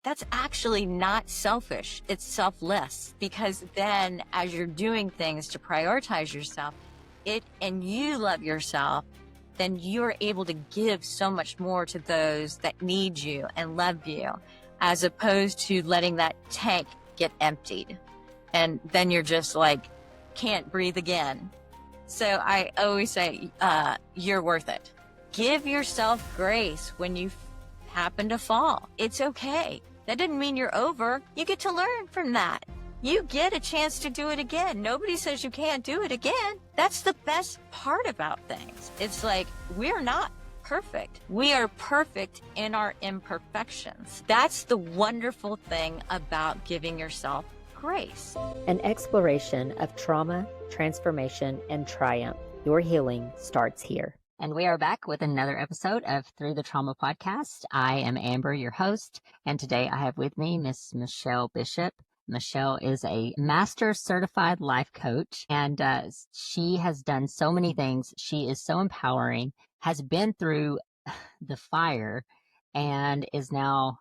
that's actually not selfish. It's selfless, because then as you're doing things to prioritize yourself, and you love yourself, then you're able to give so much more to those that need you and love you, as opposed to letting that tank get emptied. And then you're just like, can't breathe again. So I always say, you're worth it. Give yourself grace when you happen to fall. It's okay. That doesn't mean you're over. You get to learn from that. You get a chance to do it again. Nobody says you can't do it again. That's the best part about things. It's like, we're not perfect. We are perfect in our imperfections. That's the wonderful thing about giving yourself grace. An exploration of trauma, transformation, and triumph. Your healing starts here. And we are back with another episode of Through the Trauma podcast. I am Amber, your host, and today I have with me Miss Michelle Bishop. Michelle is a master certified life coach, and she has done so many things. She is so empowering, has been through the fire, and is now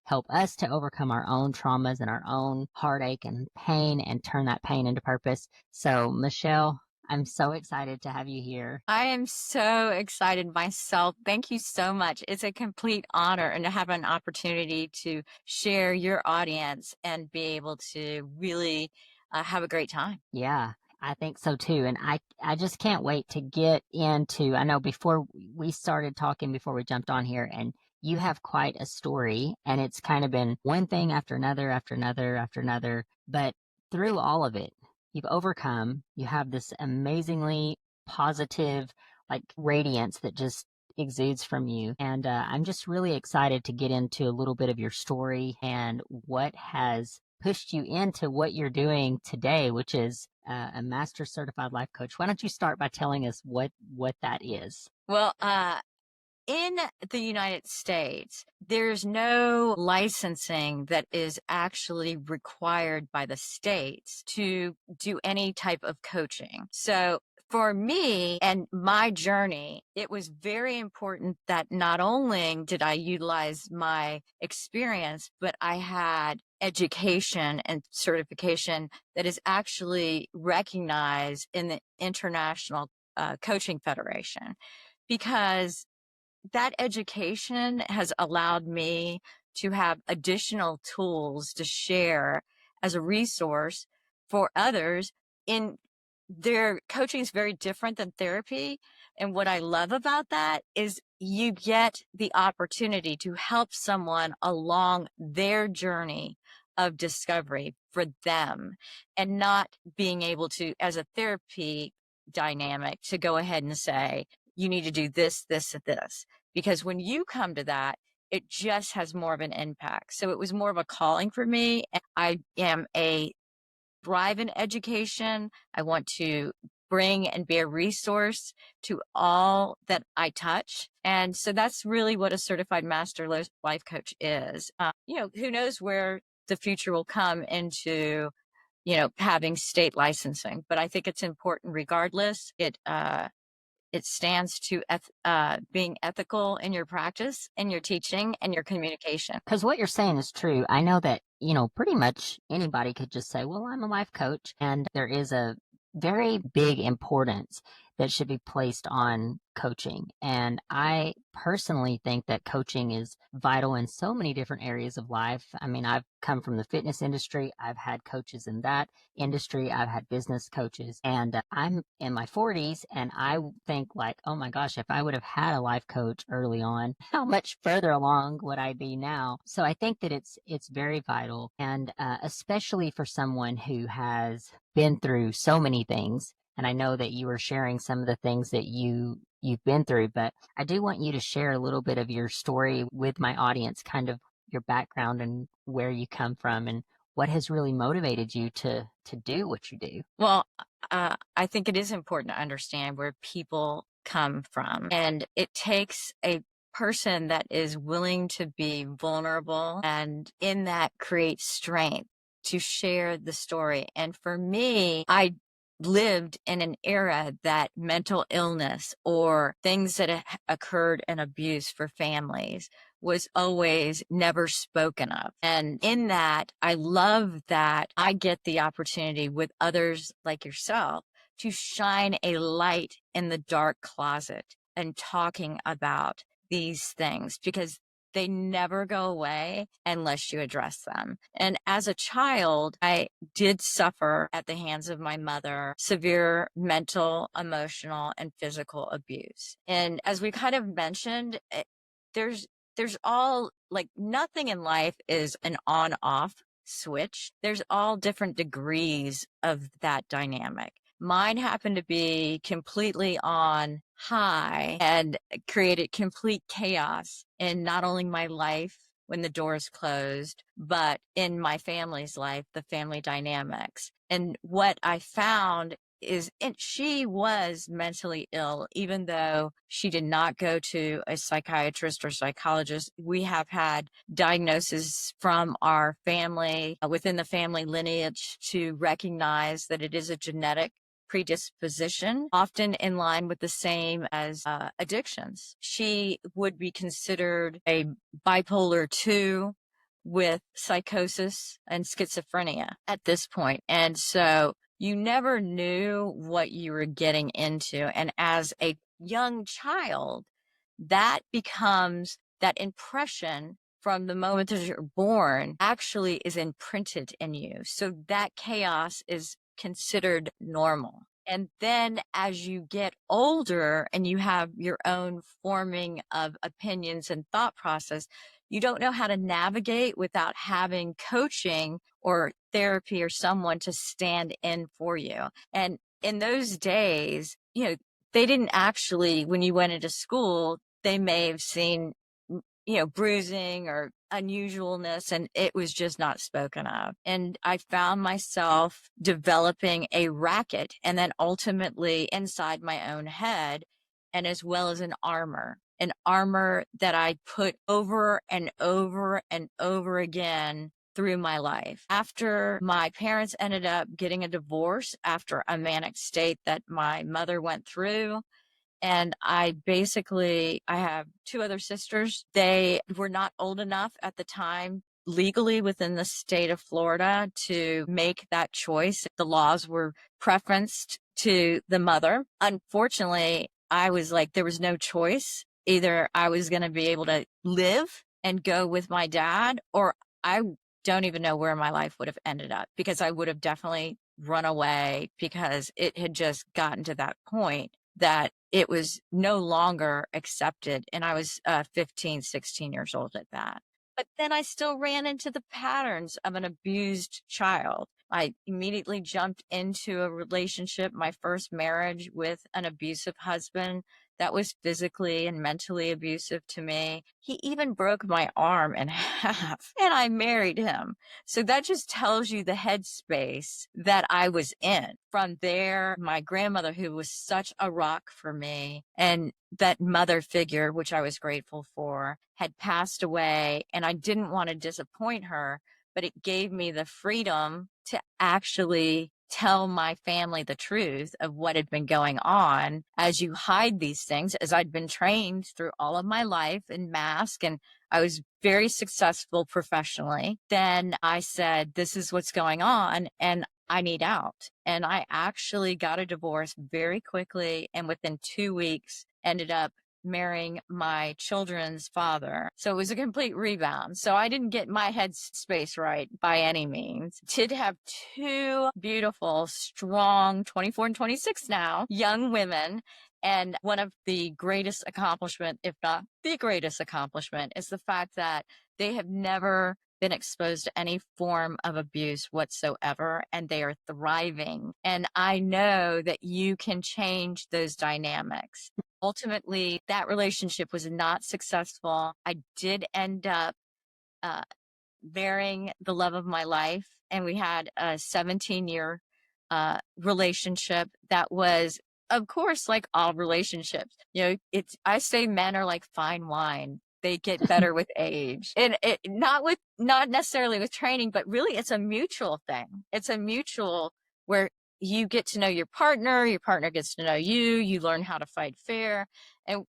help us to overcome our own traumas and our own heartache and pain and turn that pain into purpose. So, Michelle, I'm so excited to have you here. I am so excited myself. Thank you so much. It's a complete honor, and to have an opportunity to share your audience and be able to really have a great time. Yeah, I think so too. And I just can't wait to get into, I know before we started talking, before we jumped on here, and you have quite a story, and it's kind of been one thing after another, after another, after another. But through all of it, you've overcome. You have this amazingly positive, like, radiance that just exudes from you. And I'm just really excited to get into a little bit of your story and what has pushed you into what you're doing today, which is a master certified life coach. Why don't you start by telling us what that is? Well, in the United States, there's no licensing that is actually required by the states to do any type of coaching. So for me and my journey, it was very important that not only did I utilize my experience, but I had education and certification that is actually recognized in the International Coaching Federation, because that education has allowed me to have additional tools to share as a resource for others. In their coaching is very different than therapy. And what I love about that is you get the opportunity to help someone along their journey of discovery for them, and not being able to, as a therapy dynamic, to go ahead and say, you need to do this, this, and this. Because when you come to that, it just has more of an impact. So it was more of a calling for me. I am a thrive in education. I want to bring and be a resource to all that I touch. And so that's really what a certified master life coach is. Who knows where the future will come into, having state licensing, but I think it's important regardless. It stands to being ethical in your practice and your teaching and your communication. Because what you're saying is true. I know that, pretty much anybody could just say, well, I'm a life coach. And there is a very big importance that should be placed on coaching. And I personally think that coaching is vital in so many different areas of life. I mean, I've come from the fitness industry. I've had coaches in that industry. I've had business coaches, and I'm in my 40s, and I think like, oh my gosh, if I would have had a life coach early on, how much further along would I be now? So I think that it's very vital, and especially for someone who has been through so many things. And I know that you were sharing some of the things that you've been through, but I do want you to share a little bit of your story with my audience, kind of your background and where you come from and what has really motivated you to do what you do. Well, I think it is important to understand where people come from, and it takes a person that is willing to be vulnerable, and in that creates strength to share the story. And for me, I lived in an era that mental illness or things that occurred in abuse for families was always never spoken of. And in that, I love that I get the opportunity with others like yourself to shine a light in the dark closet and talking about these things because they never go away unless you address them. And as a child, I did suffer at the hands of my mother severe mental, emotional, and physical abuse. And as we kind of mentioned, there's there's all like nothing in life is an on off switch. There's all different degrees of that dynamic. Mine happened to be completely on high and created complete chaos in not only my life when the doors closed, but in my family's life, the family dynamics. And what I found is and she was mentally ill, even though she did not go to a psychiatrist or psychologist. We have had diagnosis from our family within the family lineage to recognize that it is a genetic predisposition, often in line with the same as addictions. She would be considered a bipolar 2 with psychosis and schizophrenia at this point. And so you never knew what you were getting into. And as a young child, that becomes that impression from the moment that you're born actually is imprinted in you. So that chaos is considered normal. And then as you get older and you have your own forming of opinions and thought process, you don't know how to navigate without having coaching or therapy or someone to stand in for you. And in those days, they didn't actually, when you went into school, they may have seen, bruising or unusualness, and it was just not spoken of. And I found myself developing a racket and then ultimately inside my own head, and as well as an armor that I put over and over and over again through my life. After my parents ended up getting a divorce after a manic state that my mother went through, and I have two other sisters. They were not old enough at the time legally within the state of Florida to make that choice. The laws were preferenced to the mother. Unfortunately, I was like, there was no choice. Either I was going to be able to live and go with my dad, or I don't even know where my life would have ended up because I would have definitely run away because it had just gotten to that point that it was no longer accepted. And I was 15, 16 years old at that. But then I still ran into the patterns of an abused child. I immediately jumped into a relationship, my first marriage with an abusive husband that was physically and mentally abusive to me. He even broke my arm in half and I married him. So that just tells you the headspace that I was in. From there, my grandmother, who was such a rock for me, and that mother figure, which I was grateful for, had passed away. And I didn't want to disappoint her, but it gave me the freedom to actually tell my family the truth of what had been going on as you hide these things, as I'd been trained through all of my life in mask and I was very successful professionally. Then I said, this is what's going on and I need out. And I actually got a divorce very quickly and within 2 weeks ended up marrying my children's father. So it was a complete rebound. So I didn't get my head space right by any means. Did have two beautiful, strong, 24 and 26 now, young women. And one of the greatest accomplishment, if not the greatest accomplishment, is the fact that they have never been exposed to any form of abuse whatsoever, and they are thriving. And I know that you can change those dynamics. Ultimately, that relationship was not successful. I did end up uh, marrying the love of my life, and we had a 17-year relationship that was, of course, like all relationships. I say men are like fine wine. They get better with age, and not necessarily with training, but really it's a mutual thing. It's a mutual where you get to know your partner gets to know you, you learn how to fight fair. And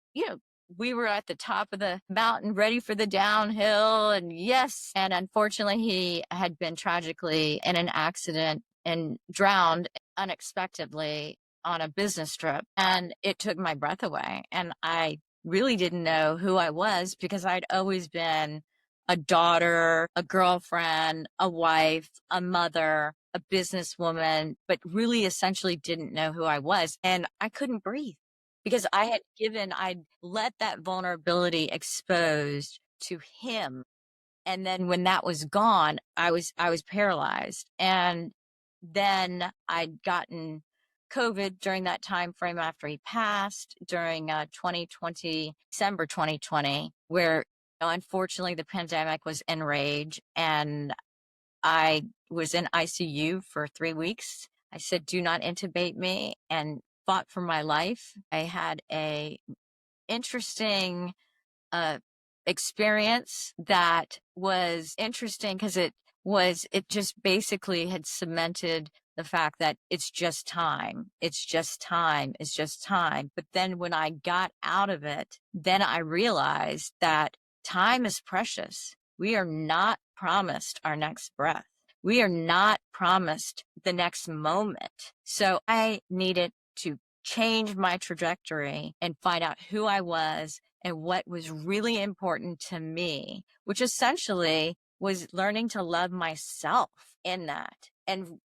we were at the top of the mountain ready for the downhill. And yes. And unfortunately, he had been tragically in an accident and drowned unexpectedly on a business trip. And it took my breath away. And I really didn't know who I was because I'd always been a daughter, a girlfriend, a wife, a mother, a businesswoman, but really essentially didn't know who I was. And I couldn't breathe because I'd let that vulnerability exposed to him. And then when that was gone, I was paralyzed. And then I'd gotten COVID during that time frame after he passed during 2020, December 2020, where unfortunately the pandemic was in rage and I was in ICU for 3 weeks. I said, do not intubate me, and fought for my life. I had a interesting uh, experience that was interesting because it just basically had cemented the fact that it's just time. It's just time. It's just time. But then when I got out of it, then I realized that time is precious. We are not promised our next breath. We are not promised the next moment. So I needed to change my trajectory and find out who I was and what was really important to me, which essentially was learning to love myself in that and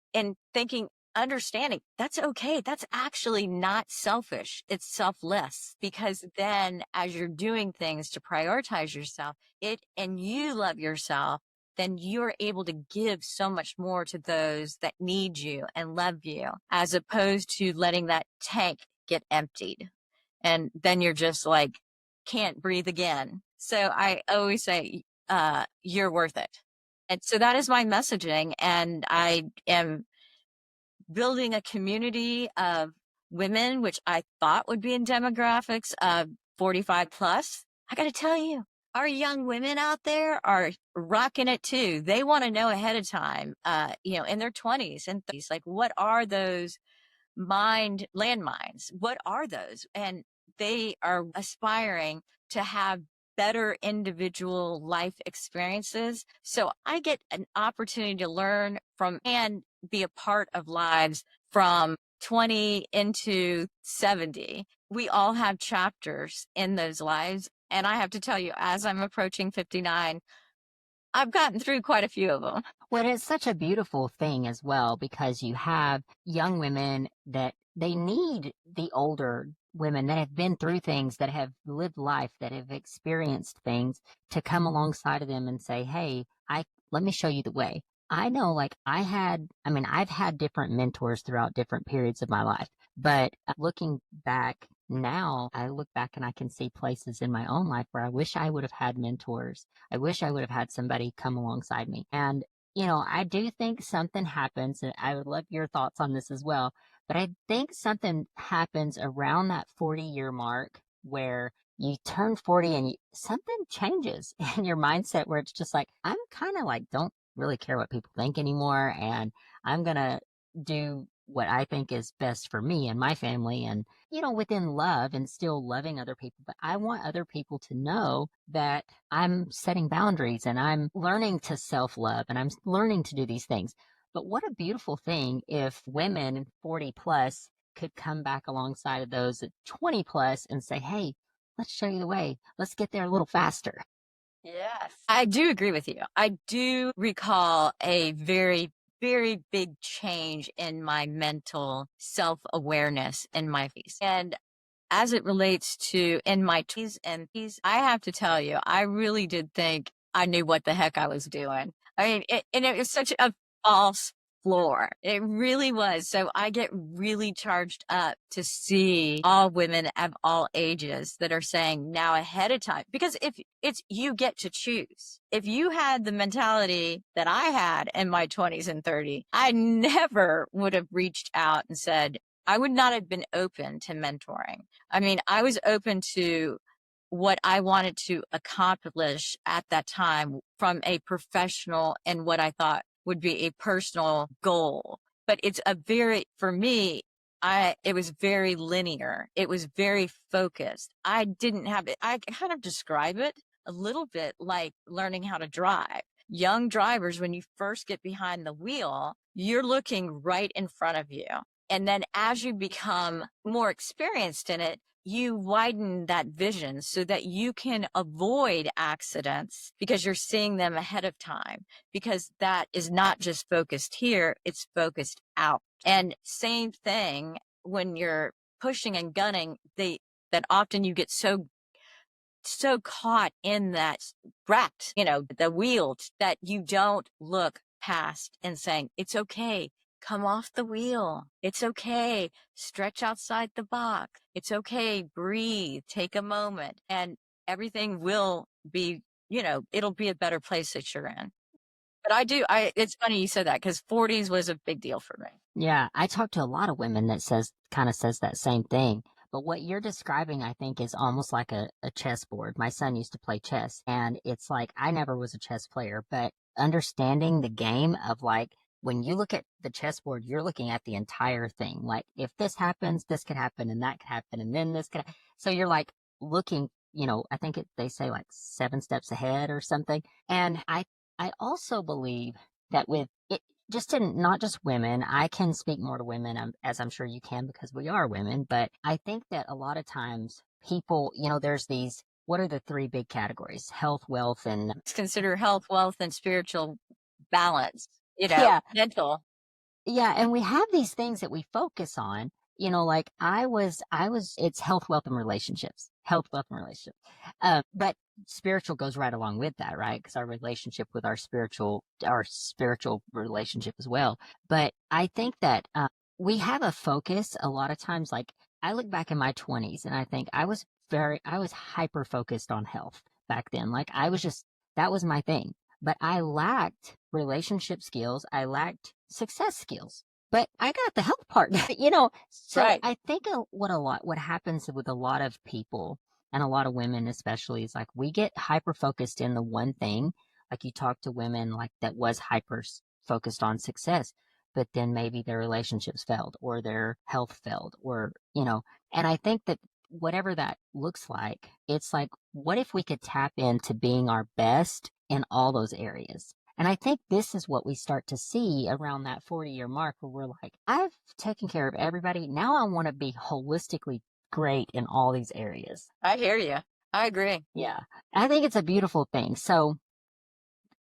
thinking, understanding that's okay. That's actually not selfish. It's selfless because then as you're doing things to prioritize yourself, and you love yourself, then you're able to give so much more to those that need you and love you, as opposed to letting that tank get emptied. And then you're just like, can't breathe again. So I always say, you're worth it. And so that is my messaging. And I am building a community of women, which I thought would be in demographics of 45 plus. I got to tell you, our young women out there are rocking it too. They want to know ahead of time, in their 20s and 30s, like, what are those mind landmines? What are those? And they are aspiring to have better individual life experiences. So I get an opportunity to learn from and be a part of lives from 20 into 70. We all have chapters in those lives. And I have to tell you, as I'm approaching 59, I've gotten through quite a few of them. Well, it's such a beautiful thing as well because you have young women that they need the older women that have been through things, that have lived life, that have experienced things to come alongside of them and say, "Hey, I let me show you the way." I know, like I've had different mentors throughout different periods of my life, but looking back now, I look back and I can see places in my own life where I wish I would have had mentors. I wish I would have had somebody come alongside me. And I do think something happens, and I would love your thoughts on this as well. But I think something happens around that 40-year mark where you turn 40 and something changes in your mindset where it's just like, I'm kind of like, don't really care what people think anymore. And I'm going to do what I think is best for me and my family and, within love and still loving other people. But I want other people to know that I'm setting boundaries and I'm learning to self love and I'm learning to do these things. But what a beautiful thing if women 40 plus could come back alongside of those at 20 plus and say, hey, let's show you the way. Let's get there a little faster. Yes. I do agree with you. I do recall a very, very big change in my mental self-awareness in my face. And as it relates to in my 20s and 30s, I have to tell you, I really did think I knew what the heck I was doing. I mean, and it was such a false floor. It really was. So I get really charged up to see all women of all ages that are saying now ahead of time, because if it's, you get to choose. If you had the mentality that I had in my 20s and 30s, I never would have reached out and said, I would not have been open to mentoring. I mean, I was open to what I wanted to accomplish at that time from a professional and what I thought would be a personal goal. But it's for me, It was very linear. It was very focused. I didn't have it. I kind of describe it a little bit like learning how to drive. Young drivers, when you first get behind the wheel, you're looking right in front of you. And then as you become more experienced in it, you widen that vision so that you can avoid accidents because you're seeing them ahead of time, because that is not just focused here, it's focused out. And same thing when you're pushing and gunning, that often you get so caught in that wrecked, the wheel, that you don't look past and saying, it's okay, come off the wheel. It's okay, stretch outside the box. It's okay, breathe, take a moment, and everything will be, it'll be a better place that you're in. But it's funny you said that because 40s was a big deal for me. Yeah, I talk to a lot of women that says that same thing. But what you're describing, I think, is almost like a chessboard. My son used to play chess, and it's like I never was a chess player, but understanding the game of like when you look at the chessboard, you're looking at the entire thing. Like if this happens, this could happen, and that could happen, and then this could. So you're like looking, I think they say like 7 steps ahead or something. And I also believe that with it just in not just women, I can speak more to women, as I'm sure you can because we are women, but I think that a lot of times people, there's these, what are the three big categories? Health, wealth, and It's consider health, wealth, and spiritual balance, yeah, mental. yeah, and we have these things that we focus on, like it's health, wealth, and relationships, health, wealth, and relationships. But spiritual goes right along with that, right? Because our relationship with our spiritual relationship as well. But I think that we have a focus a lot of times. Like I look back in my 20s and I think I was hyper focused on health back then. Like that was my thing, but I lacked relationship skills. I lacked success skills, but I got the health part, So Right. I think what happens with a lot of people and a lot of women, especially, is like we get hyper focused in the one thing. Like you talk to women like that was hyper focused on success, but then maybe their relationships failed or their health failed and I think that whatever that looks like, it's like, what if we could tap into being our best in all those areas? And I think this is what we start to see around that 40-year mark where we're like, I've taken care of everybody. Now I want to be holistically great in all these areas. I hear you. I agree. Yeah. I think it's a beautiful thing. So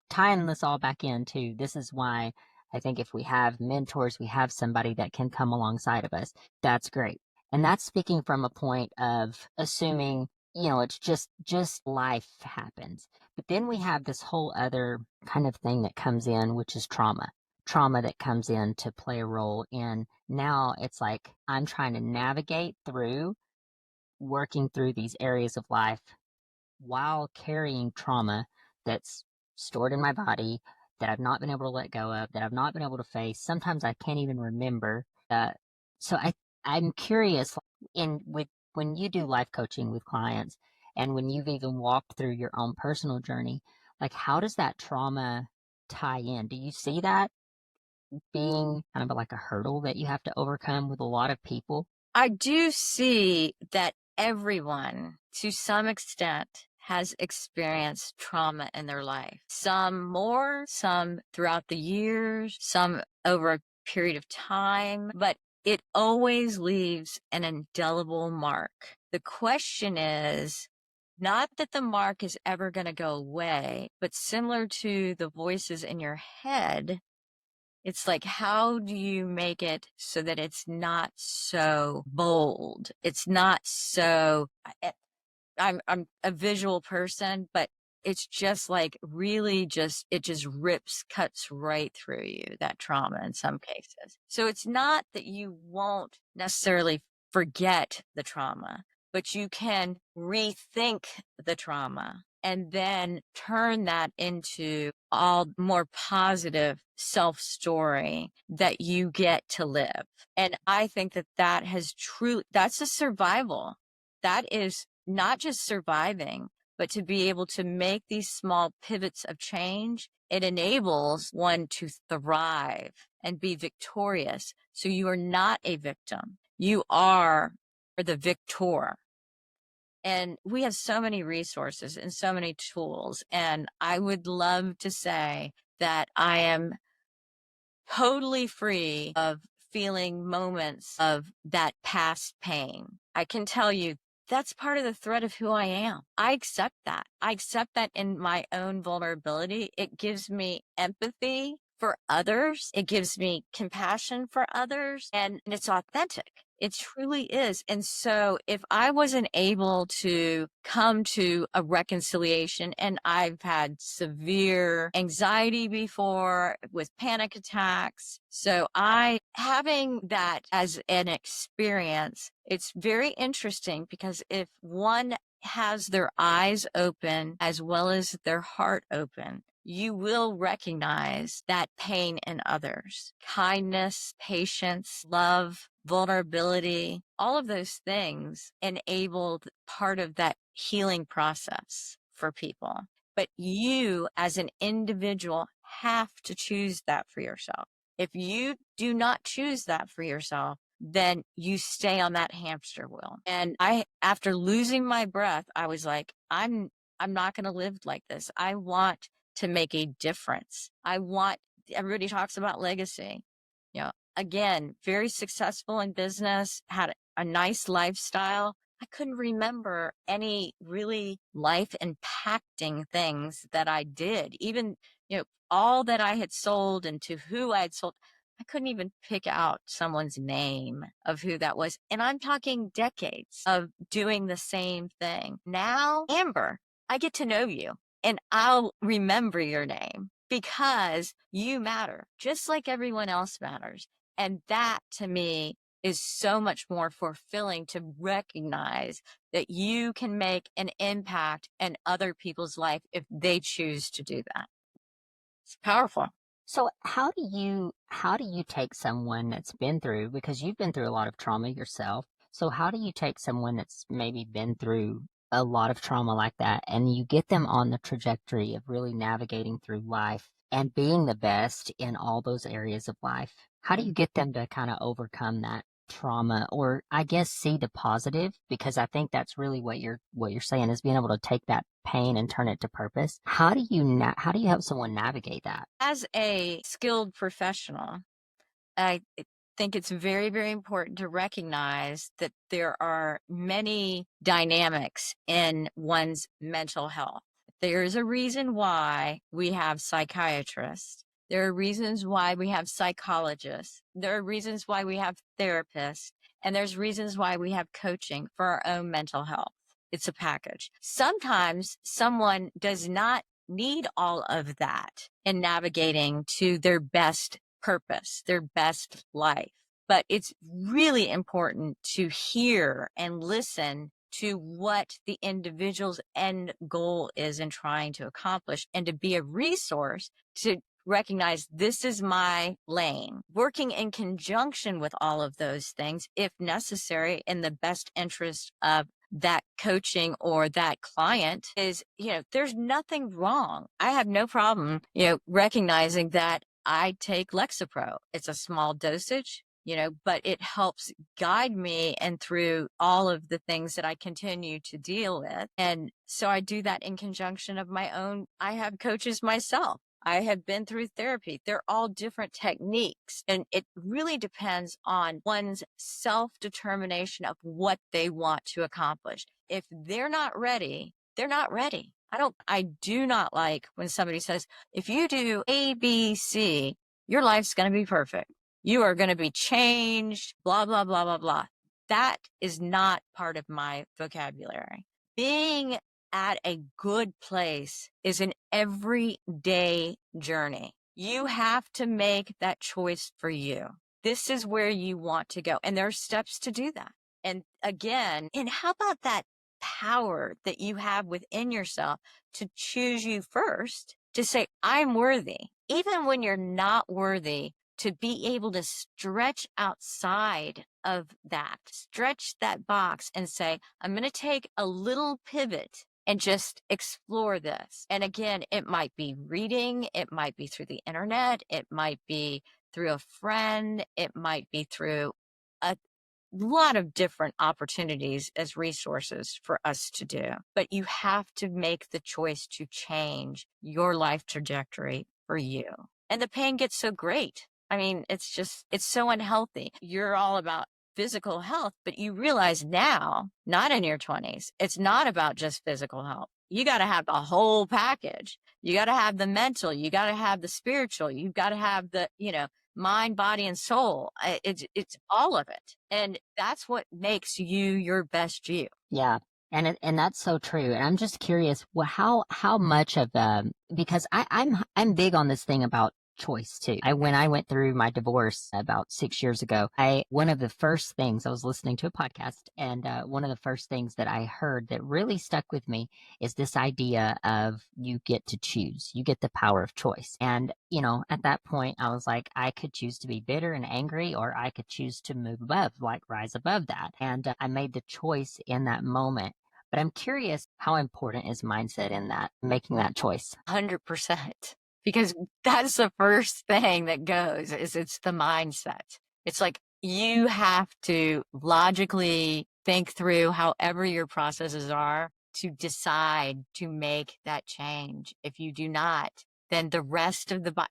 tying this all back into this is why I think if we have mentors, we have somebody that can come alongside of us. That's great. And that's speaking from a point of assuming, it's just life happens. But then we have this whole other kind of thing that comes in, which is trauma. Trauma that comes in to play a role in now it's like I'm trying to navigate through working through these areas of life while carrying trauma that's stored in my body that I've not been able to let go of, that I've not been able to face. Sometimes I can't even remember. So I'm curious in with when you do life coaching with clients and when you've even walked through your own personal journey, like how does that trauma tie in? Do you see that being kind of like a hurdle that you have to overcome with a lot of people? I do see that everyone, to some extent, has experienced trauma in their life. Some more, some throughout the years, some over a period of time, but it always leaves an indelible mark. The question is not that the mark is ever going to go away, but similar to the voices in your head, it's like, how do you make it so that it's not so bold? It's not so, I'm a visual person, but it's just like really it just cuts right through you, that trauma in some cases. So it's not that you won't necessarily forget the trauma, but you can rethink the trauma and then turn that into all more positive self story that you get to live. And I think that that's a survival. That is not just surviving, but to be able to make these small pivots of change. It enables one to thrive and be victorious. So you are not a victim. You are the victor. And we have so many resources and so many tools. And I would love to say that I am totally free of feeling moments of that past pain. I can tell you that's part of the thread of who I am. I accept that. I accept that in my own vulnerability. It gives me empathy for others. It gives me compassion for others, and it's authentic. It truly is. And so if I wasn't able to come to a reconciliation, and I've had severe anxiety before with panic attacks. So having that as an experience, it's very interesting because if one has their eyes open as well as their heart open, you will recognize that pain in others. Kindness, patience, love, vulnerability, all of those things enabled part of that healing process for people. But you, as an individual, have to choose that for yourself. If you do not choose that for yourself, then you stay on that hamster wheel. And after losing my breath, I was like, I'm not going to live like this. I want to make a difference. Everybody talks about legacy. Again, very successful in business, had a nice lifestyle. I couldn't remember any really life impacting things that I did. Even, all that I had sold and to who I had sold, I couldn't even pick out someone's name of who that was. And I'm talking decades of doing the same thing. Now, Amber, I get to know you and I'll remember your name because you matter just like everyone else matters. And that to me is so much more fulfilling to recognize that you can make an impact in other people's life if they choose to do that. It's powerful. So how do you take someone that's been through, because you've been through a lot of trauma yourself. So how do you take someone that's maybe been through a lot of trauma like that and you get them on the trajectory of really navigating through life and being the best in all those areas of life? How do you get them to kind of overcome that trauma, or I guess see the positive? Because I think that's really what you're saying is being able to take that pain and turn it to purpose. How do you help someone navigate that? As a skilled professional, I think it's very, very important to recognize that there are many dynamics in one's mental health. There's a reason why we have psychiatrists. There are reasons why we have psychologists. There are reasons why we have therapists. And there's reasons why we have coaching for our own mental health. It's a package. Sometimes someone does not need all of that in navigating to their best purpose, their best life. But it's really important to hear and listen to what the individual's end goal is in trying to accomplish and to be a resource to recognize this is my lane, working in conjunction with all of those things, if necessary, in the best interest of that coaching or that client is, there's nothing wrong. I have no problem, recognizing that I take Lexapro. It's a small dosage, but it helps guide me and through all of the things that I continue to deal with. And so I do that in conjunction of my own. I have coaches myself. I have been through therapy. They're all different techniques. And it really depends on one's self-determination of what they want to accomplish. If they're not ready, they're not ready. I do not like when somebody says, if you do A, B, C, your life's going to be perfect. You are going to be changed, blah, blah, blah, blah, blah. That is not part of my vocabulary. Being at a good place is an everyday journey. You have to make that choice for you. This is where you want to go. And there are steps to do that. And again, and how about that power that you have within yourself to choose you first, to say, I'm worthy, even when you're not worthy, to be able to stretch outside of that, stretch that box and say, I'm going to take a little pivot and just explore this. And again, it might be reading, it might be through the internet, it might be through a friend, it might be through a lot of different opportunities as resources for us to do. But you have to make the choice to change your life trajectory for you. And the pain gets so great. I mean, it's so unhealthy. You're all about physical health, but you realize now, not in your 20s, it's not about just physical health. You got to have the whole package. You got to have the mental, you got to have the spiritual, you've got to have the, mind, body, and soul. It's all of it. And that's what makes you your best you. Yeah. And that's so true. And I'm just curious, well, how much of because I'm big on this thing about choice too. When I went through my divorce about 6 years ago, one of the first things I was listening to a podcast, and one of the first things that I heard that really stuck with me is this idea of you get to choose, you get the power of choice. And at that point, I was like, I could choose to be bitter and angry, or I could choose to move above, like rise above that. And I made the choice in that moment. But I'm curious, how important is mindset in that, making that choice? 100%. Because that's the first thing that goes is it's the mindset. It's like you have to logically think through however your processes are to decide to make that change. If you do not, then the rest of the body,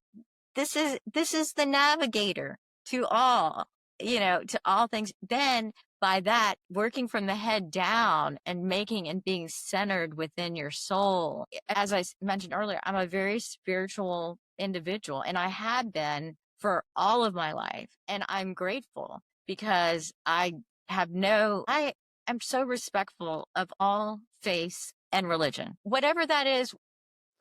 this is the navigator to all, to all things. Then by that, working from the head down and making and being centered within your soul. As I mentioned earlier, I'm a very spiritual individual, and I had been for all of my life. And I'm grateful because I am so respectful of all faiths and religion. Whatever that is,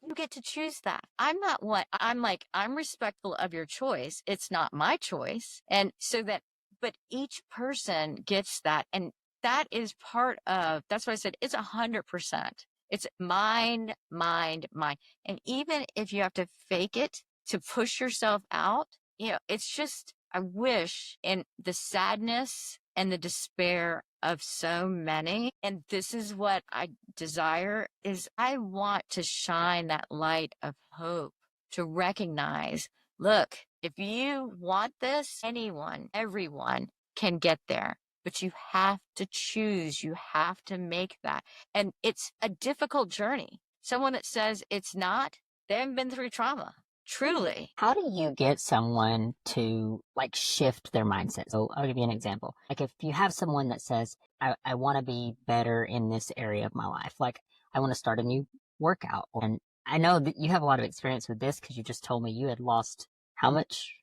you get to choose that. I'm not what I'm like, I'm respectful of your choice. It's not my choice. And so that, but each person gets that. And that is part of, that's why I said it's 100%. It's mind, mind, mind. And even if you have to fake it to push yourself out, it's just, I wish in the sadness and the despair of so many. And this is what I desire is I want to shine that light of hope to recognize, look, if you want this, anyone, everyone can get there, but you have to choose. You have to make that. And it's a difficult journey. Someone that says it's not, they haven't been through trauma. Truly. How do you get someone to like shift their mindset? So I'll give you an example. Like if you have someone that says, I want to be better in this area of my life, like I want to start a new workout. And I know that you have a lot of experience with this because you just told me you had lost how much?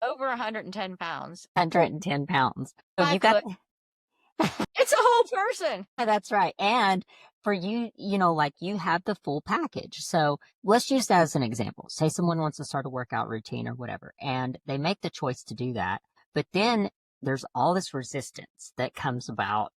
Over 110 pounds. 110 pounds. So you 5 foot. got It's a whole person. That's right. And for you, like you have the full package. So let's use that as an example. Say someone wants to start a workout routine or whatever, and they make the choice to do that. But then there's all this resistance that comes about,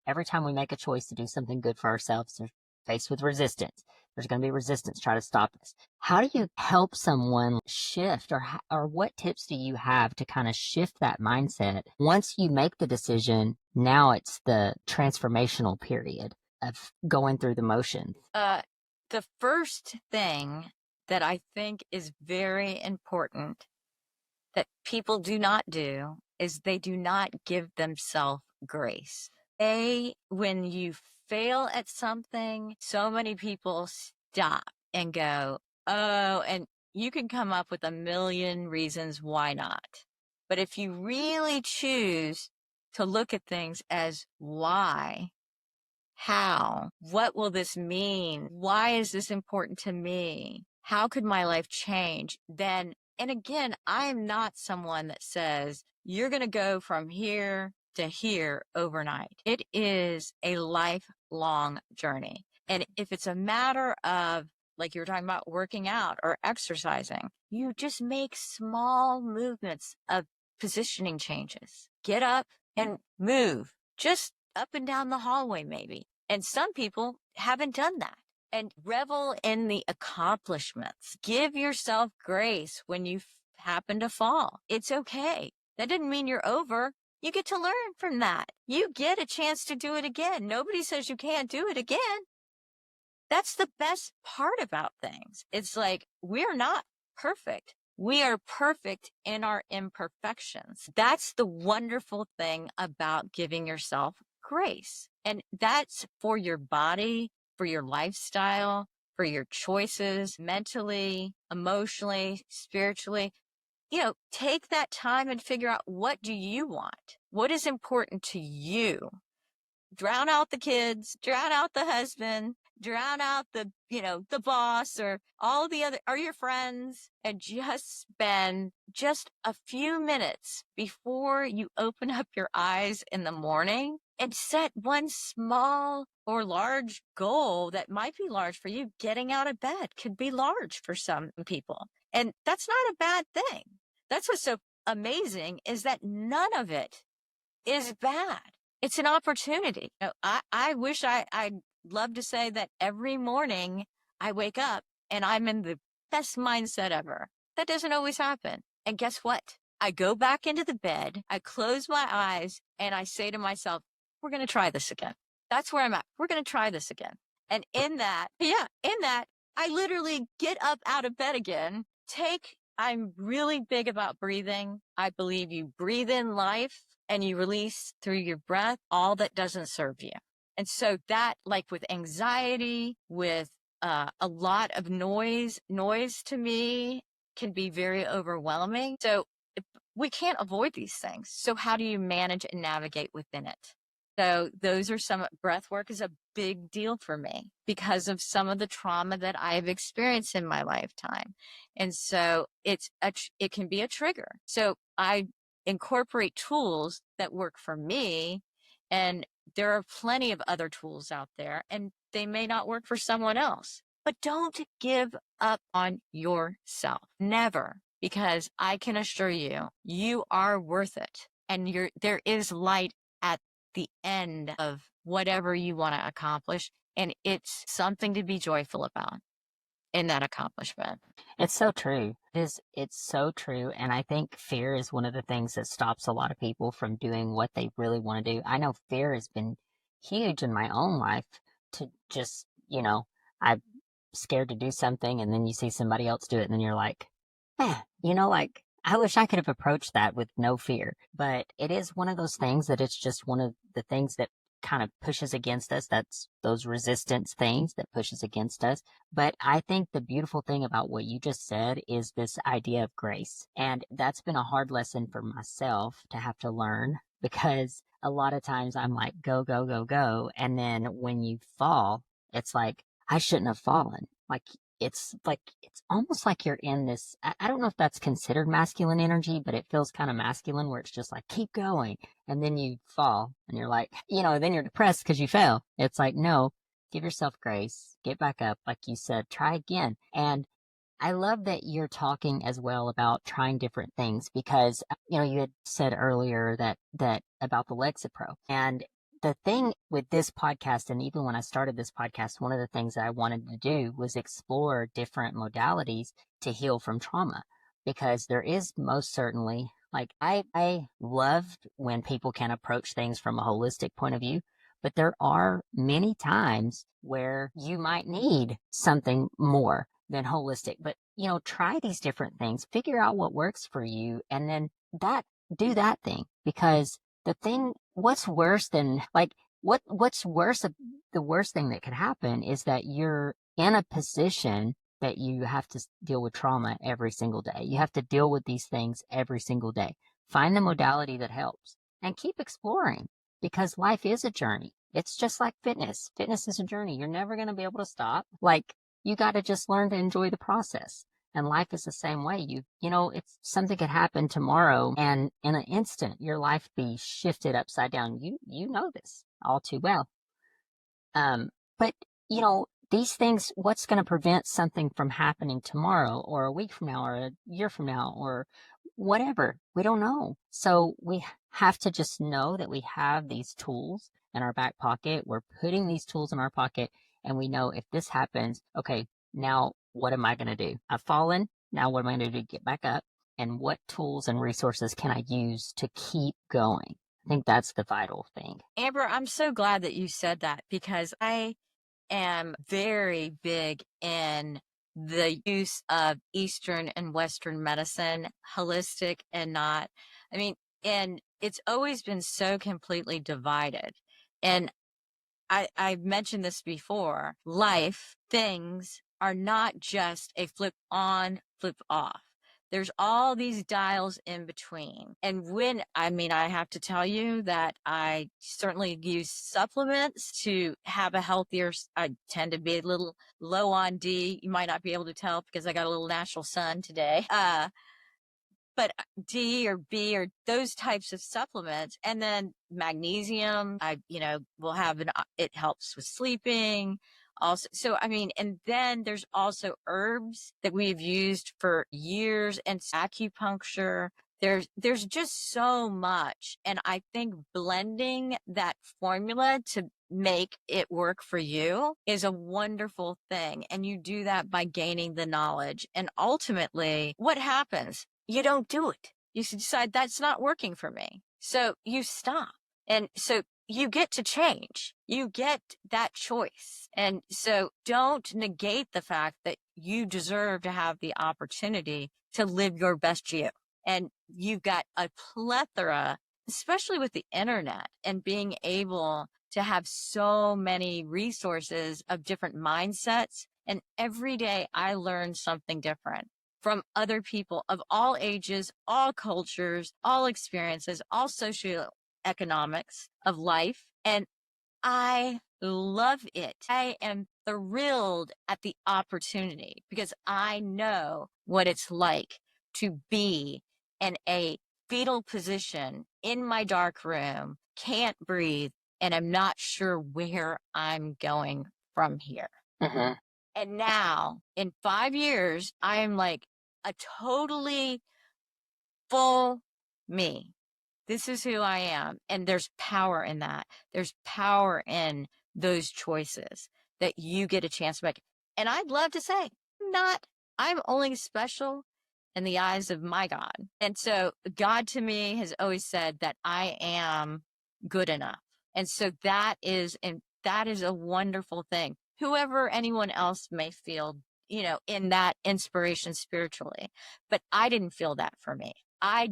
every time we make a choice to do something good for ourselves, we're faced with resistance. There's going to be resistance try to stop us. How do you help someone shift, or what tips do you have to kind of shift that mindset? Once you make the decision, now it's the transformational period of going through the motions. The first thing that I think is very important that people do not do is they do not give themselves grace. When you fail at something, so many people stop and go, oh, and you can come up with a million reasons why not. But if you really choose to look at things as why, how, what will this mean? Why is this important to me? How could my life change? Then, and again, I am not someone that says you're going to go from here to here overnight. It is a lifelong journey. And if it's a matter of, like you were talking about, working out or exercising, you just make small movements of positioning changes. Get up and move, just up and down the hallway, maybe. And some people haven't done that. And revel in the accomplishments. Give yourself grace when you happen to fall. It's okay. That didn't mean you're over. You get to learn from that. You get a chance to do it again. Nobody says you can't do it again. That's the best part about things. It's like, we're not perfect. We are perfect in our imperfections. That's the wonderful thing about giving yourself grace. And that's for your body, for your lifestyle, for your choices, mentally, emotionally, spiritually. Take that time and figure out, what do you want? What is important to you? Drown out the kids, drown out the husband, drown out the boss, or all the other, or your friends, and just spend just a few minutes before you open up your eyes in the morning and set one small or large goal that might be large for you. Getting out of bed could be large for some people. And that's not a bad thing. That's what's so amazing, is that none of it is bad. It's an opportunity. I wish I'd love to say that every morning I wake up and I'm in the best mindset ever. That doesn't always happen. And guess what? I go back into the bed, I close my eyes, and I say to myself, we're going to try this again. That's where I'm at. We're going to try this again. And in that, I literally get up out of bed again, I'm really big about breathing. I believe you breathe in life and you release through your breath all that doesn't serve you. And so that, like with anxiety, with a lot of noise to me can be very overwhelming. So we can't avoid these things. So how do you manage and navigate within it? So those are breath work is a big deal for me because of some of the trauma that I've experienced in my lifetime. And so it can be a trigger. So I incorporate tools that work for me, and there are plenty of other tools out there, and they may not work for someone else. But don't give up on yourself. Never. Because I can assure you, you are worth it. And there is light at the end of whatever you want to accomplish. And it's something to be joyful about in that accomplishment. It's so true. It's so true. And I think fear is one of the things that stops a lot of people from doing what they really want to do. I know fear has been huge in my own life to just, I'm scared to do something and then you see somebody else do it and then you're like, like I wish I could have approached that with no fear. But it is one of those things that it's just one of the things that kind of pushes against us. That's those resistance things that pushes against us. But I think the beautiful thing about what you just said is this idea of grace. And that's been a hard lesson for myself to have to learn, because a lot of times I'm like, go, go, go, go. And then when you fall, it's like, I shouldn't have fallen. It's almost like you're in this, I don't know if that's considered masculine energy, but it feels kind of masculine, where it's just like, keep going. And then you fall and you're like, then you're depressed because you fell. It's like, no, give yourself grace, get back up. Like you said, try again. And I love that you're talking as well about trying different things, because, you had said earlier that about the Lexapro. And the thing with this podcast, and even when I started this podcast, one of the things that I wanted to do was explore different modalities to heal from trauma, because there is most certainly, like, I love when people can approach things from a holistic point of view, but there are many times where you might need something more than holistic. But, try these different things, figure out what works for you, and then do that thing. Because what's worse than, like, what's worse, the worst thing that could happen is that you're in a position that you have to deal with trauma every single day. You have to deal with these things every single day. Find the modality that helps and keep exploring, because life is a journey. It's just like fitness. Fitness is a journey. You're never going to be able to stop. Like, you got to just learn to enjoy the process. And life is the same way. It's something could happen tomorrow, and in an instant, your life be shifted upside down. You know this all too well. But these things, what's going to prevent something from happening tomorrow, or a week from now, or a year from now, or whatever? We don't know. So we have to just know that we have these tools in our back pocket. We're putting these tools in our pocket, and we know if this happens, okay, now what am I going to do? I've fallen. Now what am I going to do to get back up? And what tools and resources can I use to keep going? I think that's the vital thing. Amber, I'm so glad that you said that, because I am very big in the use of Eastern and Western medicine, holistic and not. I mean, and it's always been so completely divided. And I've mentioned this before. Life, things are not just a flip on, flip off. There's all these dials in between. And I have to tell you that I certainly use supplements to have a healthier, I tend to be a little low on D. You might not be able to tell because I got a little natural sun today. But D or B or those types of supplements, and then magnesium, will have it helps with sleeping also. So, and then there's also herbs that we've used for years and acupuncture. There's just so much. And I think blending that formula to make it work for you is a wonderful thing. And you do that by gaining the knowledge. And ultimately, what happens? You don't do it. You decide that's not working for me. So you stop. And so you get to change. You get that choice. And so don't negate the fact that you deserve to have the opportunity to live your best you. And you've got a plethora, especially with the internet and being able to have so many resources of different mindsets. And every day I learn something different from other people of all ages, all cultures, all experiences, all socioeconomics of life. And I love it. I am thrilled at the opportunity because I know what it's like to be in a fetal position in my dark room, can't breathe, and I'm not sure where I'm going from here. Mm-hmm. And now in 5 years, I'm like a totally full me. This is who I am. And there's power in that. There's power in those choices that you get a chance to make. And I'd love to say, I'm only special in the eyes of my God. And so God to me has always said that I am good enough. And so that is a wonderful thing. Whoever anyone else may feel, in that inspiration spiritually, but I didn't feel that for me. I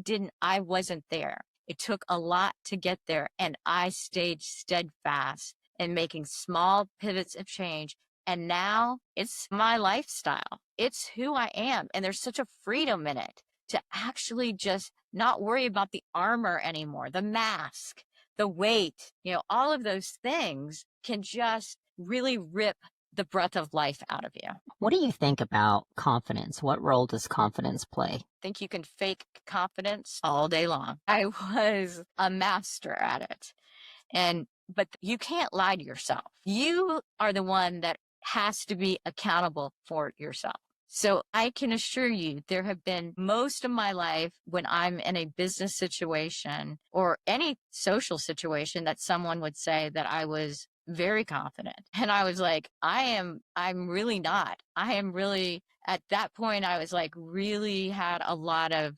wasn't there. It took a lot to get there, and I stayed steadfast in making small pivots of change. And now it's my lifestyle. It's who I am. And there's such a freedom in it to actually just not worry about the armor anymore, the mask, the weight, all of those things can just really rip the breath of life out of you. What do you think about confidence? What role does confidence play? Think you can fake confidence all day long. I was a master at it. But you can't lie to yourself. You are the one that has to be accountable for yourself. So I can assure you, there have been most of my life when I'm in a business situation or any social situation that someone would say that I was very confident. And I was like, I'm really not. I am really, at that point, I was like, really had a lot of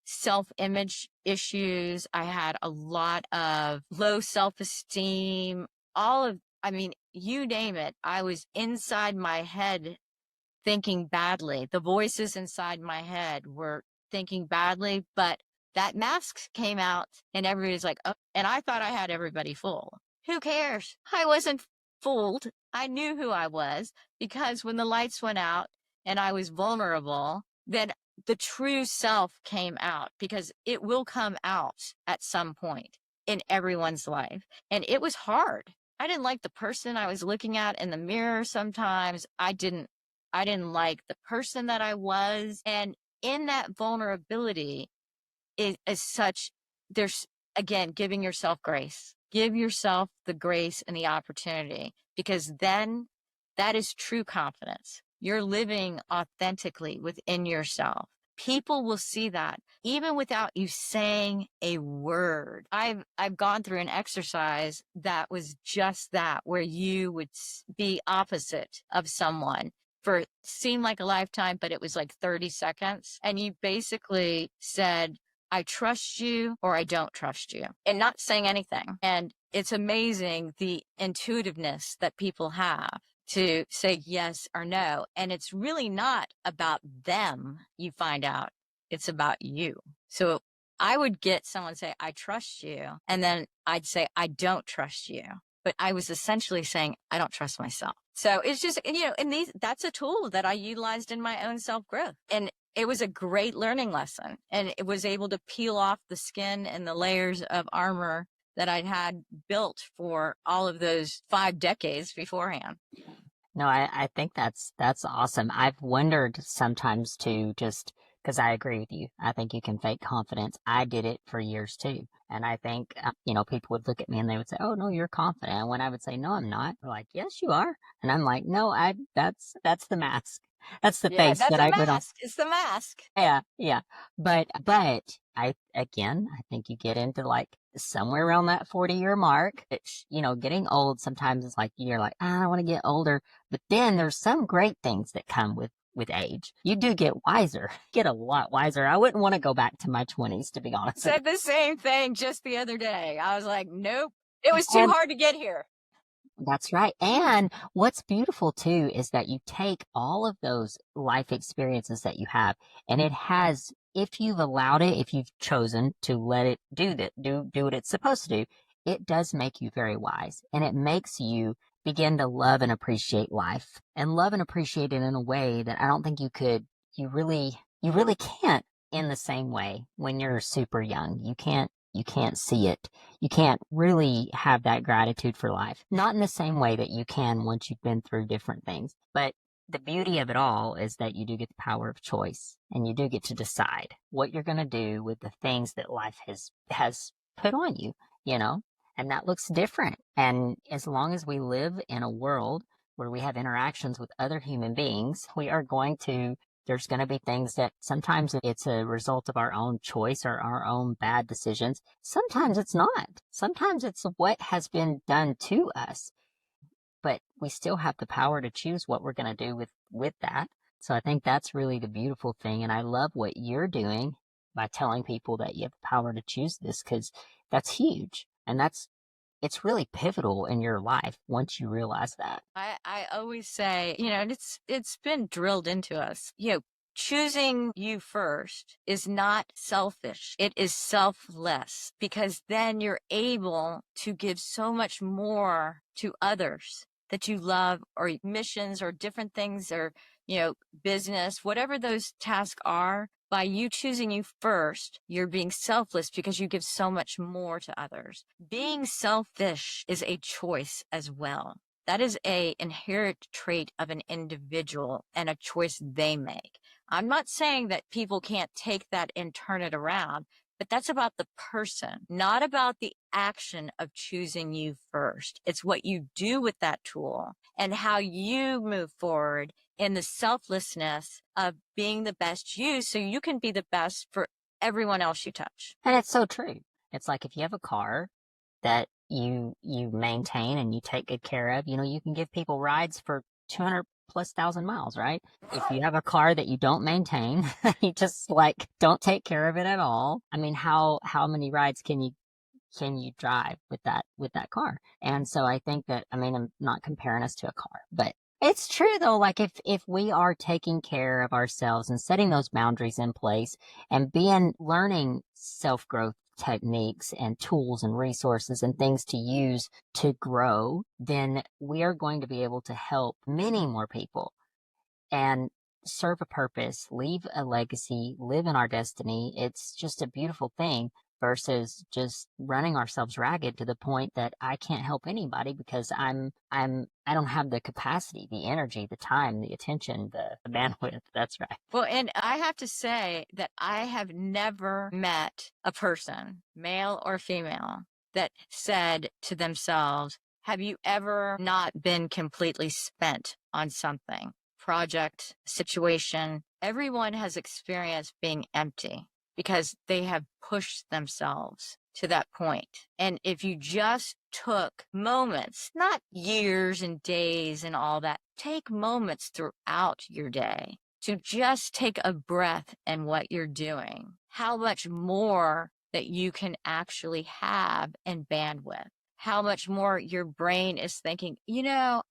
self-image issues. I had a lot of low self-esteem, you name it. I was inside my head thinking badly. The voices inside my head were thinking badly, but that mask came out and everybody's like, oh, and I thought I had everybody fooled. Who cares? I wasn't fooled. I knew who I was because when the lights went out and I was vulnerable, then the true self came out because it will come out at some point in everyone's life. And it was hard. I didn't like the person I was looking at in the mirror sometimes. I didn't like the person that I was. And in that vulnerability is such, there's, again, giving yourself grace. Give yourself the grace and the opportunity, because then that is true confidence. You're living authentically within yourself. People will see that even without you saying a word. I've gone through an exercise that was just that, where you would be opposite of someone for seemed like a lifetime, but it was like 30 seconds. And you basically said, I trust you or I don't trust you, and not saying anything. And it's amazing the intuitiveness that people have to say yes or no. And it's really not about them, you find out. It's about you. So I would get someone say, I trust you. And then I'd say, I don't trust you. But I was essentially saying, I don't trust myself. So it's just, and that's a tool that I utilized in my own self growth. And it was a great learning lesson. And it was able to peel off the skin and the layers of armor that I'd had built for all of those 5 decades beforehand. No, I think that's awesome. I've wondered sometimes too, just because I agree with you. I think you can fake confidence. I did it for years too. And I think, people would look at me and they would say, "Oh, no, you're confident." And when I would say, "No, I'm not," they're like, "Yes, you are." And I'm like, "No, that's the mask. That's the Yeah, face that's that a I put on." mask. It's the mask. Yeah, yeah. But I think you get into like somewhere around that 40-year mark. It's, getting old sometimes it's like you're like, I want to get older. But then there's some great things that come with age. You do get wiser, get a lot wiser. I wouldn't want to go back to my 20s, to be honest with Said the same thing just the other day. I was like, nope, it was you. too hard to get here. That's right. And what's beautiful too is that you take all of those life experiences that you have, and it has, if you've allowed it, if you've chosen to let it do what it's supposed to do, it does make you very wise, and it makes you begin to love and appreciate life, and love and appreciate it in a way that I don't think you really can't in the same way when you're super young. You can't see it. You can't really have that gratitude for life. Not in the same way that you can once you've been through different things. But the beauty of it all is that you do get the power of choice, and you do get to decide what you're going to do with the things that life has put on you, you know? And that looks different. And as long as we live in a world where we have interactions with other human beings, we are going to there's going to be things that sometimes it's a result of our own choice or our own bad decisions. Sometimes it's not. Sometimes it's what has been done to us, but we still have the power to choose what we're going to do with that. So I think that's really the beautiful thing. And I love what you're doing by telling people that you have the power to choose this, because that's huge. And it's really pivotal in your life once you realize that. I always say, and it's been drilled into us, choosing you first is not selfish. It is selfless, because then you're able to give so much more to others that you love, or missions, or different things, or, business, whatever those tasks are. By you choosing you first, you're being selfless because you give so much more to others. Being selfish is a choice as well. That is a inherent trait of an individual and a choice they make. I'm not saying that people can't take that and turn it around, but that's about the person, not about the action of choosing you first. It's what you do with that tool and how you move forward in the selflessness of being the best you, so you can be the best for everyone else you touch. And it's so true. It's like if you have a car that you maintain and you take good care of, you can give people rides for 200 plus thousand miles, right? If you have a car that you don't maintain, you just like don't take care of it at all. I mean, how many rides can you drive with that car? And so I think that, I mean, I'm not comparing us to a car, but it's true though. Like if we are taking care of ourselves and setting those boundaries in place and learning self-growth techniques and tools and resources and things to use to grow, then we are going to be able to help many more people and serve a purpose, leave a legacy, live in our destiny. It's just a beautiful thing versus just running ourselves ragged to the point that I can't help anybody because I don't have the capacity, the energy, the time, the attention, the bandwidth. That's right. Well, and I have to say that I have never met a person, male or female, that said to themselves, have you ever not been completely spent on something, project, situation? Everyone has experienced being empty because they have pushed themselves to that point. And if you just took moments, not years and days and all that, take moments throughout your day to just take a breath in what you're doing, how much more that you can actually have in bandwidth, how much more your brain is thinking,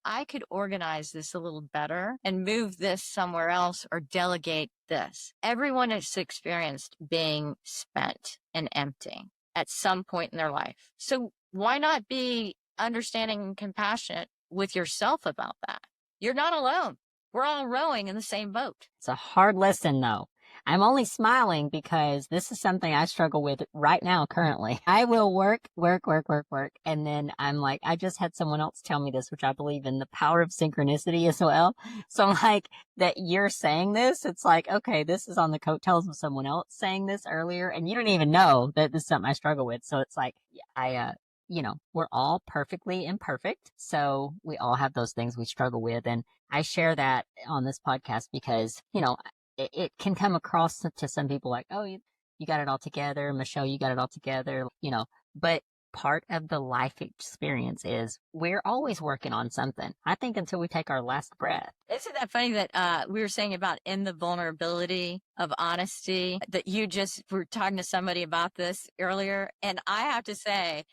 I could organize this a little better and move this somewhere else or delegate this. Everyone has experienced being spent and empty at some point in their life. So why not be understanding and compassionate with yourself about that? You're not alone. We're all rowing in the same boat. It's a hard lesson, though. I'm only smiling because this is something I struggle with right now, currently. I will work, work, work, work, work. And then I'm like, I just had someone else tell me this, which I believe in the power of synchronicity as well. So I'm like, that you're saying this, it's like, okay, this is on the coattails of someone else saying this earlier. And you don't even know that this is something I struggle with. So it's like, we're all perfectly imperfect. So we all have those things we struggle with. And I share that on this podcast because, it can come across to some people like, oh, you got it all together. Michelle, you got it all together, but part of the life experience is we're always working on something. I think until we take our last breath. Isn't that funny that we were saying about in the vulnerability of honesty, that you just were talking to somebody about this earlier? And I have to say,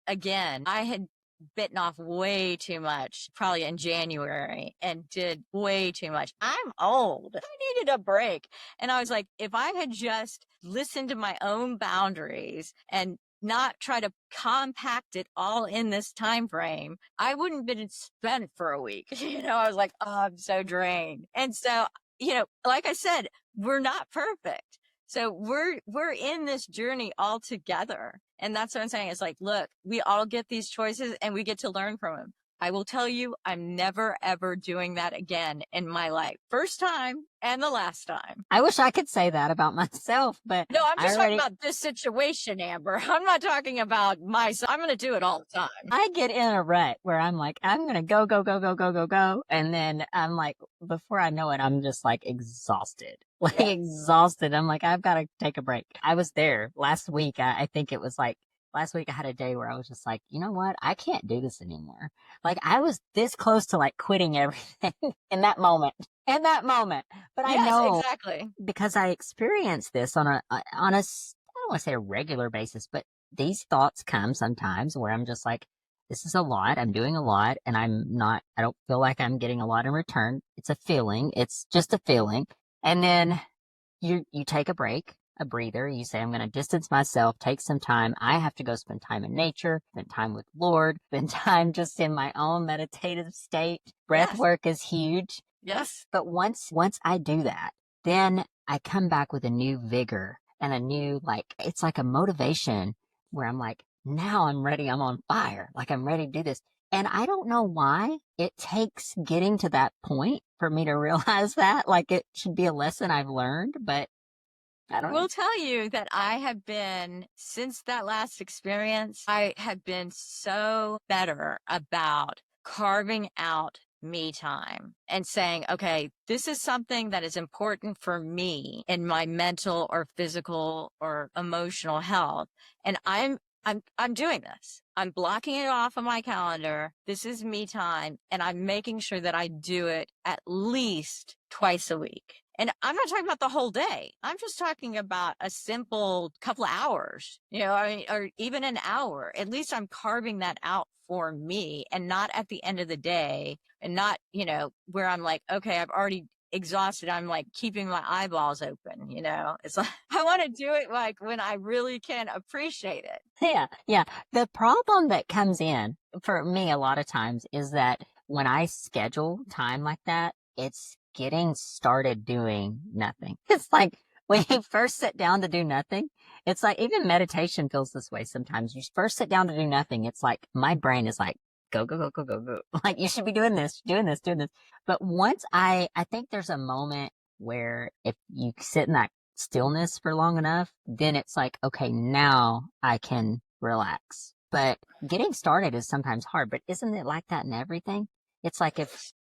again, I had bitten off way too much probably in January and did way too much. I'm old. I needed a break. And I was like, if I had just listened to my own boundaries and not try to compact it all in this time frame, I wouldn't have been spent for a week. I was like, oh, I'm so drained. And so, like I said, we're not perfect. So we're in this journey all together. And that's what I'm saying. It's like, look, we all get these choices and we get to learn from them. I will tell you, I'm never, ever doing that again in my life. First time and the last time. I wish I could say that about myself, but no, I'm just talking about this situation, Amber. I'm not talking about myself. I'm going to do it all the time. I get in a rut where I'm like, I'm going to go, go, go, go, go, go, go. And then I'm like, before I know it, I'm just like exhausted, exhausted. I'm like, I've got to take a break. I was there last week. I think it was like, last week I had a day where I was just like, you know what? I can't do this anymore. Like I was this close to like quitting everything in that moment. But yes, I know exactly because I experienced this on a, I don't want to say a regular basis, but these thoughts come sometimes where I'm just like, this is a lot. I'm doing a lot and I don't feel like I'm getting a lot in return. It's a feeling. It's just a feeling. And then you take a break, a breather. You say, I'm going to distance myself, take some time. I have to go spend time in nature, spend time with Lord, spend time just in my own meditative state. Breath work is huge. Yes. But once I do that, then I come back with a new vigor and a new, it's like a motivation where I'm like, now I'm ready. I'm on fire. Like I'm ready to do this. And I don't know why it takes getting to that point for me to realize that. Like it should be a lesson I've learned, but I don't know. Will tell you that I have been, since that last experience, I have been so better about carving out me time and saying, okay, this is something that is important for me in my mental or physical or emotional health. And I'm doing this. I'm blocking it off of my calendar. This is me time. And I'm making sure that I do it at least twice a week. And I'm not talking about the whole day. I'm just talking about a simple couple of hours, or even an hour. At least I'm carving that out for me and not at the end of the day and not, where I'm like, okay, I've already exhausted. I'm like keeping my eyeballs open, it's like, I want to do it like when I really can appreciate it. Yeah. The problem that comes in for me a lot of times is that when I schedule time like that, it's getting started doing nothing. It's like when you first sit down to do nothing, it's like even meditation feels this way sometimes. You first sit down to do nothing. It's like my brain is like, go, go, go, go, go, go. Like you should be doing this, doing this, doing this. But once I think there's a moment where if you sit in that stillness for long enough, then it's like, okay, now I can relax. But getting started is sometimes hard, but isn't it like that in everything? It's like if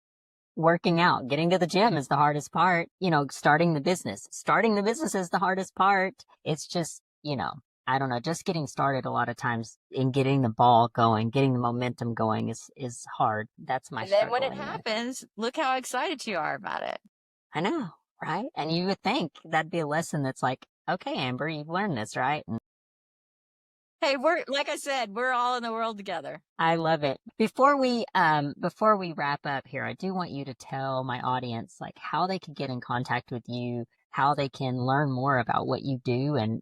working out, getting to the gym is the hardest part, starting the business is the hardest part. It's just, I don't know, just getting started a lot of times and getting the ball going, getting the momentum going is hard. That's my struggle. And then when it anyway. happens, look how excited you are about it. I know, right? And you would think that'd be a lesson that's like, okay, Amber, you've learned this, right? And Hey, we're like I said, we're all in the world together. I love it. Before we wrap up here, I do want you to tell my audience like how they can get in contact with you, how they can learn more about what you do, and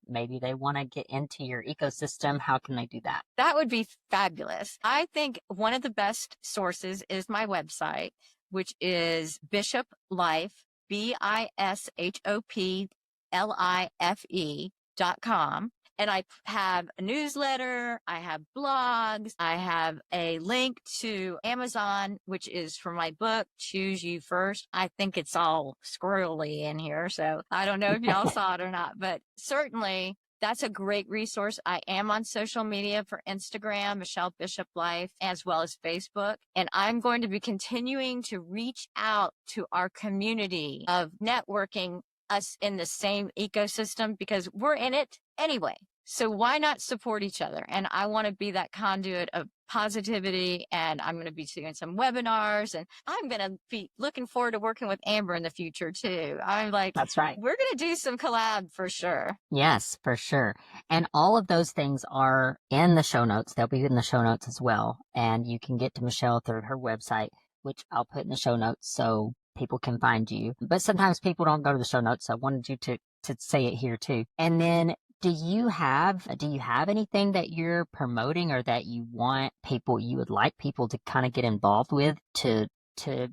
maybe they want to get into your ecosystem. How can they do that? That would be fabulous. I think one of the best sources is my website, which is Bishop Life, BishopLife.com. And I have a newsletter, I have blogs, I have a link to Amazon, which is for my book, Choose You First. I think it's all squirrely in here, so I don't know if y'all saw it or not, but certainly that's a great resource. I am on social media for Instagram, Michelle Bishop Life, as well as Facebook. And I'm going to be continuing to reach out to our community of networking us in the same ecosystem because we're in it anyway. So why not support each other? And I want to be that conduit of positivity, and I'm going to be doing some webinars, and I'm going to be looking forward to working with Amber in the future too. I'm like, That's right. we're going to do some collab for sure. Yes, for sure. And all of those things are in the show notes. They'll be in the show notes as well. And you can get to Michelle through her website, which I'll put in the show notes so people can find you. But sometimes people don't go to the show notes, so I wanted you to say it here too. And then do you have anything that you're promoting or that you would like people to kind of get involved with to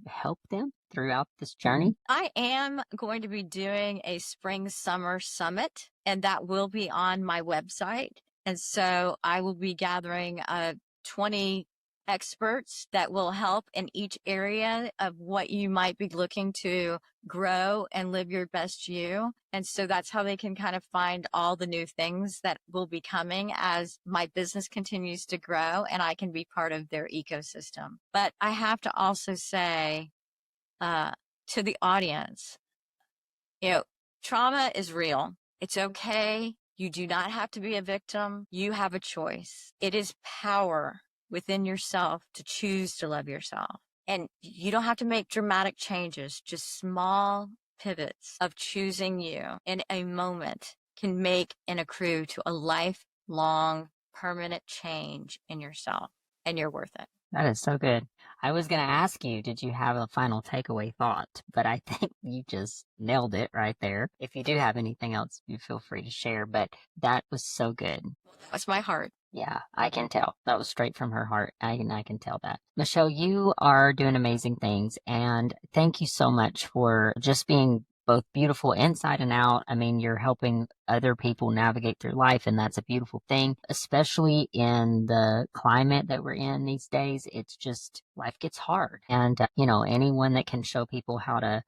help them throughout this journey? I am going to be doing a spring summer summit, and that will be on my website. And so I will be gathering 20 experts that will help in each area of what you might be looking to grow and live your best you. And so that's how they can kind of find all the new things that will be coming as my business continues to grow and I can be part of their ecosystem. But I have to also say to the audience, trauma is real. It's okay. You do not have to be a victim. You have a choice. It is power within yourself to choose to love yourself. And you don't have to make dramatic changes, just small pivots of choosing you in a moment can make and accrue to a lifelong permanent change in yourself, and you're worth it. That is so good. I was going to ask you, did you have a final takeaway thought? But I think you just nailed it right there. If you do have anything else, you feel free to share. But that was so good. That's my heart. Yeah, I can tell. That was straight from her heart. I can tell that. Michelle, you are doing amazing things. And thank you so much for just being both beautiful inside and out. I mean, you're helping other people navigate through life, and that's a beautiful thing, especially in the climate that we're in these days. It's just life gets hard. And, anyone that can show people how to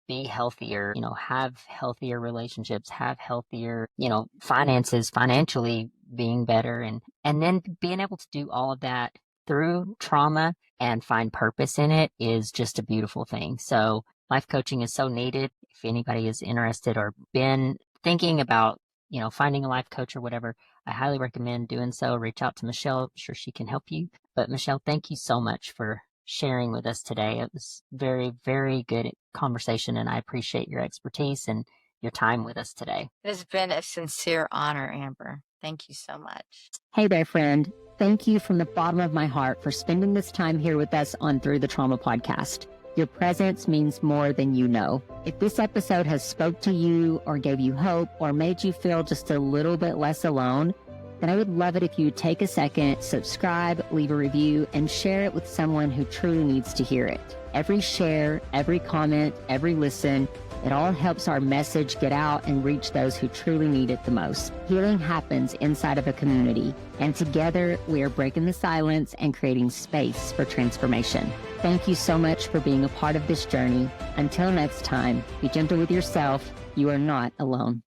be healthier, have healthier relationships, have healthier, finances, financially being better, and then being able to do all of that through trauma and find purpose in it is just a beautiful thing. So life coaching is so needed. If anybody is interested or been thinking about, finding a life coach or whatever, I highly recommend doing so. Reach out to Michelle. I'm sure she can help you. But Michelle, thank you so much for sharing with us today. It was very, very good conversation, and I appreciate your expertise and your time with us today. It has been a sincere honor, Amber. Thank you so much. Hey there, friend. Thank you from the bottom of my heart for spending this time here with us on Through the Trauma podcast. Your presence means more than you know. If this episode has spoke to you or gave you hope or made you feel just a little bit less alone, then I would love it if you would take a second, subscribe, leave a review, and share it with someone who truly needs to hear it. Every share, every comment, every listen, it all helps our message get out and reach those who truly need it the most. Healing happens inside of a community, and together we are breaking the silence and creating space for transformation. Thank you so much for being a part of this journey. Until next time, be gentle with yourself. You are not alone.